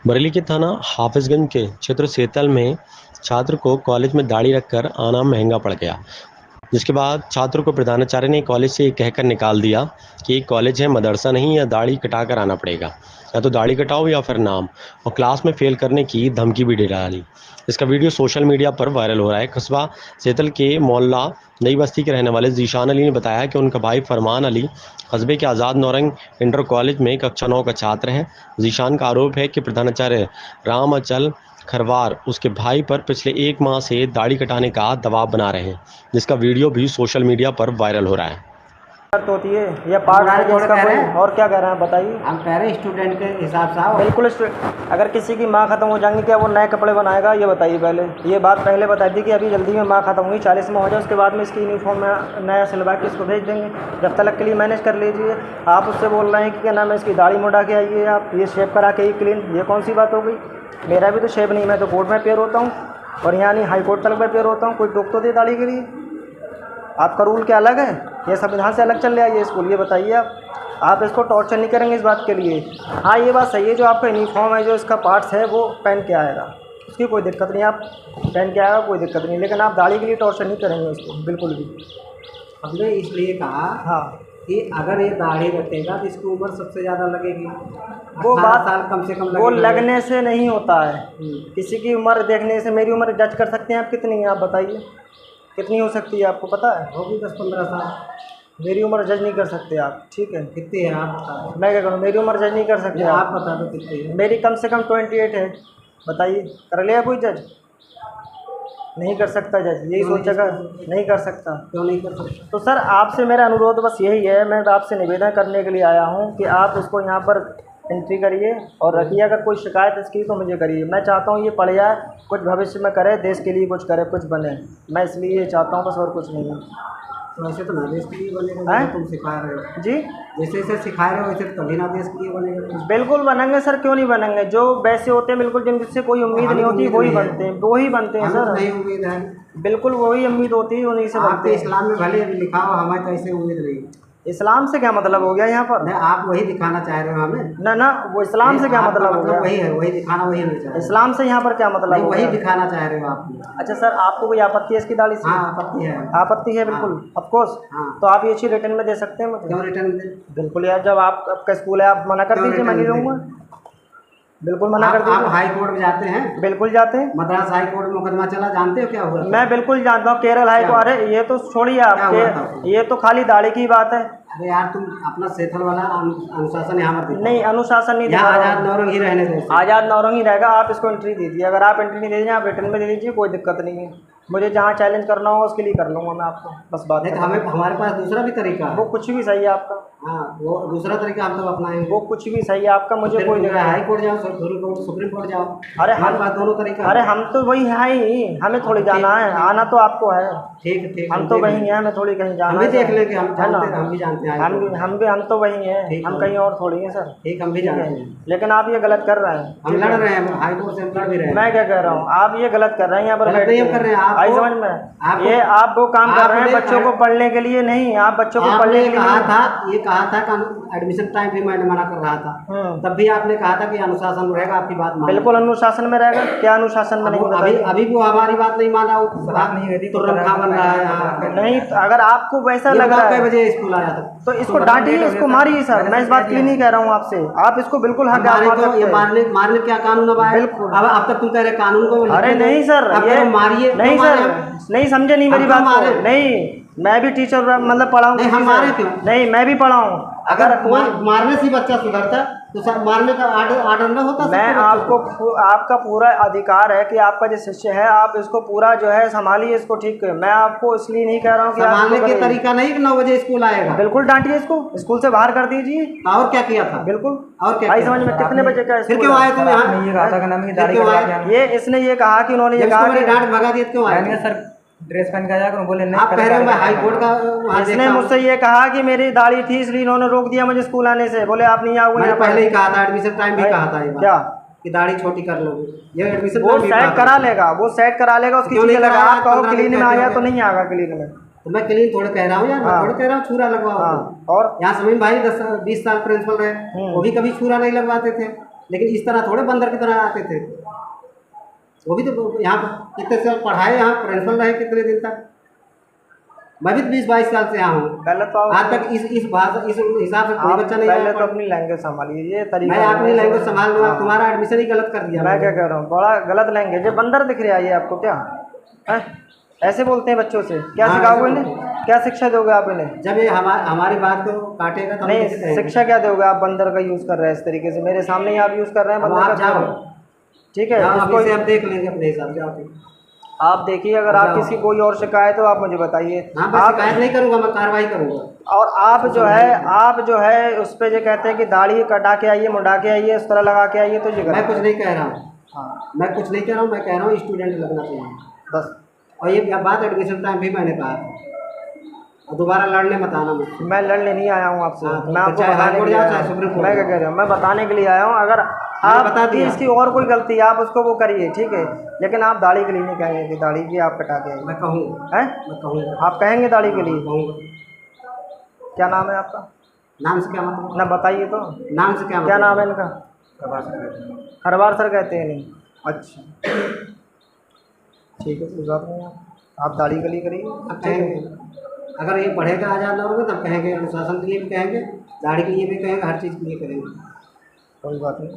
बरेली के थाना हाफिजगंज के क्षेत्र सेतल में छात्र को कॉलेज में दाढ़ी रखकर आना महंगा पड़ गया, जिसके बाद छात्र को प्रधानाचार्य ने कॉलेज से ये कहकर निकाल दिया कि ये कॉलेज है, मदरसा नहीं, या दाढ़ी कटाकर आना पड़ेगा, या तो दाढ़ी कटाओ या फिर नाम, और क्लास में फेल करने की धमकी भी दे डाली। इसका वीडियो सोशल मीडिया पर वायरल हो रहा है। कस्बा सेतल के मोहल्ला नई बस्ती के रहने वाले जीशान अली ने बताया कि उनका भाई फरमान अली कस्बे के आज़ाद नौरंग इंटर कॉलेज में कक्षा 9 का छात्र है। जीशान का आरोप है कि प्रधानाचार्य राम अचल खरवार उसके भाई पर पिछले 1 माह से दाढ़ी कटाने का दबाव बना रहे हैं, जिसका वीडियो भी सोशल मीडिया पर वायरल हो रहा है। तो होती है ये पार्ट है थोड़ा इसका कह कोई रहे हैं। और क्या कह रहे हैं बताइए। हम कह रहे हैं स्टूडेंट के हिसाब से आओ। बिल्कुल अगर किसी की माँ ख़त्म हो जाएंगी क्या वो नए कपड़े बनाएगा, ये बताइए। पहले ये बात पहले बताई थी कि अभी जल्दी में माँ ख़त्म हुई, 40 में हो जाए, उसके बाद में इसकी यूनिफॉर्म में नया सिलवा के इसको भेज देंगे। जब तक के लिए मैनेज कर लीजिए। आप उससे बोल रहे हैं कि क्या नाम है, इसकी दाढ़ी मुड़ा के आइए, आप ये शेप करा के ही क्लीन, ये कौन सी बात हो गई। मेरा भी तो शेप नहीं, मैं तो कोर्ट में पेयर होता हूँ और यहाँ नहीं हाई कोर्ट तक में पेयर होता हूँ। कोई टोक तो दे दाढ़ी के लिए। आपका रूल क्या अलग है, ये संविधान से अलग चल रहा है ये स्कूल, ये बताइए। आप इसको टॉर्चर नहीं करेंगे इस बात के लिए। हाँ ये बात सही है, जो आपका यूनिफॉर्म है, जो इसका पार्ट्स है, वो पहन के आएगा, उसकी कोई दिक्कत नहीं, आप पहन के आएगा, कोई दिक्कत नहीं। लेकिन आप दाढ़ी के लिए टॉर्चर नहीं करेंगे उसको, बिल्कुल भी। हमने इसलिए कहा हाँ कि अगर ये दाढ़ी रखेगा तो इसकी उम्र सबसे ज़्यादा लगेगी। वो 18 बात साल कम से कम वो लगेगी। लगने से नहीं होता है। किसी की उम्र देखने से मेरी उम्र जज कर सकते हैं आप कितनी है, आप बताइए कितनी हो सकती है, आपको पता है। होगी 10-15 साल। मेरी उम्र जज नहीं कर सकते आप, ठीक है। कितनी है आप बता मैं क्या करूँ, मेरी उम्र जज नहीं कर सकते दो। आप। आप बता दो कितनी है। मेरी कम से कम 28 है, बताइए कर लिया कोई जज। नहीं कर सकता जज, यही क्यों नहीं सोचेगा कर नहीं कर सकता। क्यों नहीं कर सकते? तो सर आपसे मेरा अनुरोध बस यही है, मैं आपसे निवेदन करने के लिए आया हूँ कि आप इसको यहाँ पर एंट्री करिए और रखिए। अगर कोई शिकायत इसकी तो मुझे करिए। मैं चाहता हूँ ये पढ़ जाए, कुछ भविष्य में करे, देश के लिए कुछ करे, कुछ बने। मैं इसलिए ये चाहता हूँ बस, और कुछ नहीं है। तो वैसे तो ना देश के लिए बनेगा हैं? जैसे तुम सिखा रहे हो। जी जैसे जैसे सिखा रहे हो वैसे तभी ना देश के लिए बनेगा कुछ। बिल्कुल बनेंगे सर, क्यों नहीं बनेंगे। जो वैसे होते हैं बिल्कुल, जिनसे कोई उम्मीद नहीं होती, वही बनते हैं, वही बनते हैं हमें तो सर। नहीं उम्मीद है। बिल्कुल वही उम्मीद होती है, उन्हीं से आपके बनते हैं। इस्लाम में भले लिखा हो, हमें तो ऐसे उम्मीद नहीं। इस्लाम से क्या मतलब हो गया यहाँ पर। नहीं, आप वही दिखाना चाह रहे हो हमें। ना ना, वो इस्लाम से क्या आपका मतलब हो गया। वही है, वही दिखाना, वही नहीं चाह रहे। इस्लाम से यहाँ पर क्या मतलब नहीं, हो वही गया। दिखाना चाह रहे हो आप। अच्छा सर, आपको कोई आपत्ति है इसकी दाढ़ी से। हाँ, आपत्ति है। आपत्ति है बिल्कुल, ऑफ कोर्स। हाँ। तो आप ये चीज़ रिटर्न में दे सकते हैं मुझे। क्यों रिटर्न दे? बिल्कुल यार, जब आपका स्कूल है, आप मना कर क्यों दीजिए, मैं नहीं return रहूँगा। बिल्कुल मना कर आप दीजिए। हाई कोर्ट में जाते हैं? बिल्कुल जाते हैं। मद्रास हाई कोर्ट में मुकदमा चला, जानते हो क्या हुआ? मैं बिल्कुल जानता हूँ, केरल हाई को। अरे ये तो छोड़िए आप, क्या हुआ था? ये तो खाली दाढ़ी की बात है। अरे यार, तुम अपना सेथल वाला अनुशासन यहाँ मत दिखाओ। नहीं, अनुशासन नहीं यहाँ दिखा रहा आजाद हूँ। नौरंग ही रहने दो। आज़ाद नौरंग ही रहेगा। आप इसको एंट्री दीजिए। अगर आप एंट्री नहीं दे दीजिए, आप रिटर्न में दे दीजिए, कोई दिक्कत नहीं है। मुझे जहाँ चैलेंज करना होगा उसके लिए कर लूँगा मैं आपको, बस बात नहीं तो है। हमें, हमारे पास दूसरा भी तरीका है। वो कुछ भी सही है आपका, हाँ, वो दूसरा तरीका हम तो अपनाएंगे। वो कुछ भी सही है आपका, मुझे फिर कोई दिक्कत हाई कोर्ट जाओ, सुप्रीम कोर्ट जाओ। अरे हमारे पास दोनों तरीका है। अरे हम तो वही हैं ही, हमें थोड़ी जाना है, आना तो आपको है। ठीक ठीक, हम तो वही हैं, हमें थोड़ी कहीं जाना हम भी है देख सर। लेंगे, हम है ना? जानते हैं, हम भी जानते हैं। हम तो वही हैं, ठीक हम है। कहीं और थोड़ी हैं सर। ठीक, हम भी जानते हैं। लेकिन आप ये गलत कर रहे हैं। हम लड़ रहे हैं, हाई कोर्ट से हम लड़ भी रहे हैं। मैं क्या कह रहा हूँ, आप ये गलत कर रहे हैं यहाँ पर गलत नहीं हम कर रहे हैं। आई समझ में, ये आप वो काम कर रहे हैं बच्चों को पढ़ने के लिए नहीं, आप बच्चों को पढ़ने के लिए कहा था, ये कहा था कि एडमिशन टाइम भी मैंने मना कर रहा था, तब भी आपने कहा था कि अनुशासन रहेगा, आपकी बात मान। बिल्कुल अनुशासन में रहेगा। क्या अनुशासन में नहीं अभी अभी वो हमारी बात नहीं मान रहा, वो तुरंत खा बन रहा है यहाँ। नहीं, अगर आपको वैसा लग रहा कै है बजे स्कूल आया था? तो इसको डांटिए, इसको मारिए सर। मैं इस बात के लिए नहीं कह रहा हूँ आपसे, आप इसको बिल्कुल हक आप मार सकते ये हैं। मारने क्या कानून अब आया? बिल्कुल। अब तक तुम कह रहे कानून को। अरे नहीं सर, ये मारिए नहीं सर, नहीं समझे नहीं मेरी बात को। नहीं, मैं भी टीचर मतलब पढ़ाऊँ। नहीं, हम मारे क्यों? नहीं, मैं भी पढ़ाऊँ। अगर मारने से बच्चा सुधरता तो सब मारने का आर्डर न होता। मैं आपको, आपका पूरा अधिकार है कि आपका जो शिष्य है, आप इसको पूरा जो है संभालिए, इसको ठीक है। मैं आपको इसलिए नहीं कह रहा हूँ कि संभालने के तरीका नहीं कि 9 बजे स्कूल आएगा। बिल्कुल डांटिए इसको, स्कूल से बाहर कर दीजिए। और क्या किया था? बिल्कुल, और क्या भाई समझ में कितने बजे का फिर क्यों आए तुम यहाँ? ये कहा था कि नाम की दाढ़ी कटवा के आना। ये इसने ये कहा कि उन्होंने ये कहा कि डांट भगा दिया, क्यों आए? सर ड्रेस पहन के आया करो, बोले नहीं। आप कह रहे हो मैं हाई कोर्ट का। इसने मुझसे ये कहा कि मेरी दाढ़ी थी इसलिए इन्होंने रोक दिया मुझे स्कूल आने से। बोले आप नहीं आओगे। मैंने पहले ही कहा था, एडमिशन टाइम भी कहा था क्या कि दाढ़ी छोटी कर लोगे। ये एडमिशन वो सेट करा लेगा, वो सेट करा लेगा, उसकी चीजें लगा। आप कहो क्लीन में आया तो नहीं आएगा क्लीन में। तो मैं क्लीन थोड़ा कह रहा हूँ यार, मैं थोड़ा कह रहा हूँ छुरा लगवाओ। और यहाँ समीम भाई 10-20 साल प्रिंसिपल रहे, वो भी कभी छुरा नहीं लगवाते थे। लेकिन इस तरह थोड़े बंदर की तरह आते थे। वो भी तो यहाँ कितने साल पढ़ाए, यहाँ प्रिंसिपल रहे कितने दिन तक। मैं भी 20-22 साल से यहाँ हूँ। पहले तो आज तक इस भाषा इस हिसाब से कोई बच्चा नहीं पहले आया। तो अपनी लैंग्वेज संभालिए, ये तरीका मैं अपनी लैंग्वेज संभाल लूँगा, हाँ। तुम्हारा एडमिशन ही गलत कर दिया। मैं क्या कह रहा हूँ, बड़ा गलत लैंग्वेज है। बंदर दिख रहा है ये आपको क्या है? ऐसे बोलते हैं बच्चों से? क्या हाँ, सिखाओगे ऐसे इन्हें? क्या शिक्षा दोगे आप इन्हें? जब ये हमारी बात को काटेगा तो हम नहीं, कैसे कहेंगे? शिक्षा क्या दोगे आप? बंदर का यूज़ कर रहे हैं इस तरीके से, मेरे सामने ही आप यूज़ कर रहे हैं अब बंदर आप का। जाओ, ठीक है, इसको हम देख लेंगे अपने हिसाब से। आप देखिए, अगर आप किसी कोई और शिकायत हो आप मुझे बताइए। हाँ, मैं शिकायत नहीं करूँगा, मैं कार्रवाई करूँगा। और आप जो है उस पे जो कहते हैं कि दाढ़ी कटा के आइए, मुंडा के आइए, इस तरह लगा के आइए, तो ये मैं कुछ नहीं कह रहा हूँ। हाँ, मैं कुछ नहीं कह रहा हूँ, मैं कह रहा हूँ स्टूडेंट लगना चाहिए बस। और ये बात एडमिशन टाइम भी मैंने कहा था, और दोबारा लड़ने मत आना मुझसे। मैं लड़ने नहीं आया हूँ आपसे। हाँ, तो मैं आपको चाहे बताने के लिए आया चाहे हूँ। सुप्रीम कोर्ट मैं क्या कह रहा हूँ, मैं बताने के लिए आया हूँ। अगर आप बता दिया। इसकी और कोई गलती है आप उसको वो करिए, ठीक है, लेकिन आप दाढ़ी के लिए नहीं कहेंगे कि दाढ़ी की आप कटा के आइए। मैं कहूँगा, हैं? मैं कहूँगा। आप कहेंगे दाढ़ी के लिए? कहूँगा। क्या नाम है आपका? नाम से क्या मतलब? ना बताइए तो। नाम से क्या क्या मतलब? नाम है इनका? हर बार सर कहते हैं नहीं? अच्छा, ठीक है, कोई बात नहीं। आप दाढ़ी के लिए करिए। अब कहेंगे अगर ये पढ़ेगा 1000 नंबर तब कहेंगे, अनुशासन के लिए भी कहेंगे, दाढ़ी के लिए भी कहेंगे, हर चीज़ के लिए करेंगे। कोई बात नहीं।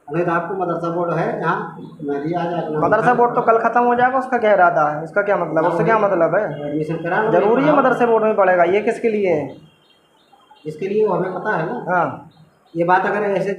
नहीं तो आपको मदरसा बोर्ड है जहाँ मैं भी आ जाए। मदरसा बोर्ड तो कल ख़त्म हो जाएगा, उसका क्या इरादा है? उसका क्या मतलब? उससे क्या मतलब है? एडमिशन करा लो। जरूरी है मदरसे बोर्ड में पढ़ेगा? ये किसके लिए है? इसके लिए वो हमें पता है ना। हाँ, ये बात अगर ऐसे